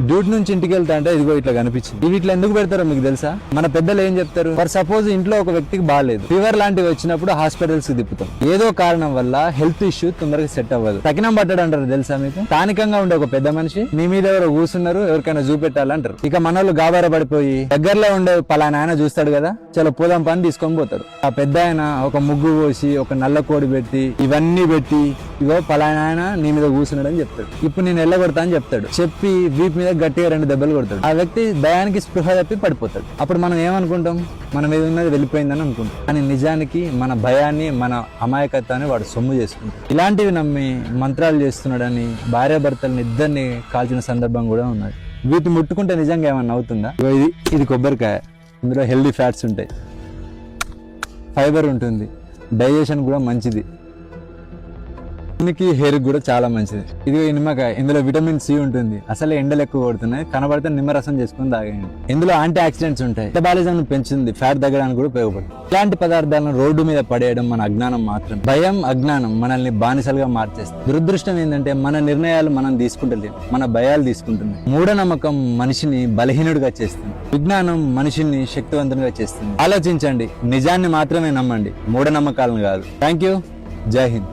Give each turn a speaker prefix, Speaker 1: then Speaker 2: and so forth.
Speaker 1: Duty నుంచి ఇంటికి వెళ్తా అంటే ఇదిగో ఇట్లా కనిపించింది. ఇవి ఇట్లా ఎందుకు పెడతారో మీకు తెలుసా? మన పెద్దలు ఏం చెప్తారు, ఫర్ సపోజ్ ఇంట్లో ఒక వ్యక్తికి బాగాలేదు, ఫీవర్ లాంటివి వచ్చినప్పుడు హాస్పిటల్స్ కి తిప్పుతాం. ఏదో కారణం వల్ల హెల్త్ ఇష్యూ తొందరగా సెట్ అవ్వదు. తకినం పట్టాడు అంటారు తెలుసా మీకు? స్థానికంగా ఉండే ఒక పెద్ద మనిషి మీ మీద ఎవరో కూర్చున్నారు, ఎవరికైనా చూపెట్టాలంటారు. ఇక మనోళ్ళు గాబార పడిపోయి దగ్గరలో ఉండే పలానా ఆయన చూస్తాడు కదా, చలో పోదాం పని తీసుకొని పోతాడు. ఆ పెద్ద ఆయన ఒక ముగ్గు పోసి ఒక నల్ల కోడి పెట్టి ఇవన్నీ పెట్టి ఇగో పలానా ఆయన నీ మీద కూర్చున్నాడు అని చెప్తాడు. ఇప్పుడు నేను ఎల్లగొడతా అని చెప్తాడు. చెప్పి వీపు మీద గట్టిగా 2 దెబ్బలు కొడతాడు. ఆ వ్యక్తి భయానికి స్పృహ తప్పి పడిపోతాడు. అప్పుడు మనం ఏమనుకుంటాం, మన మీద ఉన్నది వెళ్ళిపోయిందని అనుకుంటాం. కానీ నిజానికి మన భయాన్ని, మన అమాయకత్వాన్ని వాడు సొమ్ము చేసుకుంటాడు. ఇలాంటివి నమ్మి మంత్రాలు చేస్తున్నాడని భార్యాభర్తలను ఇద్దరిని కాల్చిన సందర్భం కూడా ఉన్నది. వీటిని ముట్టుకుంటే నిజంగా ఏమన్నా అవుతుందా? ఇది కొబ్బరికాయ, ఇందులో హెల్దీ ఫ్యాట్స్ ఉంటాయి, ఫైబర్ ఉంటుంది, డైజెషన్ కూడా మంచిది, హెయిర్ కూడా చాలా మంచిది. ఇది నిమ్మకాయ, ఇందులో విటమిన్ సి ఉంటుంది. అసలే ఎండలు ఎక్కువ కొడుతున్నాయి, కనబడితే నిమ్మరసం చేసుకుని తాగండి. ఇందులో యాంటీ ఆక్సిడెంట్స్ ఉంటాయి, మెటబాలిజం పెంచుతుంది, ఫ్యాట్ తగ్గడానికి కూడా ఉపయోగపడుతుంది. ఇలాంటి పదార్థాలను రోడ్డు మీద పడేయడం మన అజ్ఞానం మాత్రం. భయం, అజ్ఞానం మనల్ని బానిసలుగా మార్చేస్తుంది. దురదృష్టం ఏంటంటే మన నిర్ణయాలు మనం తీసుకుంటలేము, మన భయాలు తీసుకుంటున్నాయి. మూఢనమ్మకం మనిషిని బలహీనుడిగా చేస్తుంది, విజ్ఞానం మనిషిని శక్తివంతునిగా చేస్తుంది. ఆలోచించండి, నిజాన్ని మాత్రమే నమ్మండి, మూఢనమ్మకాలను కాదు. Thank you. జై హింద్.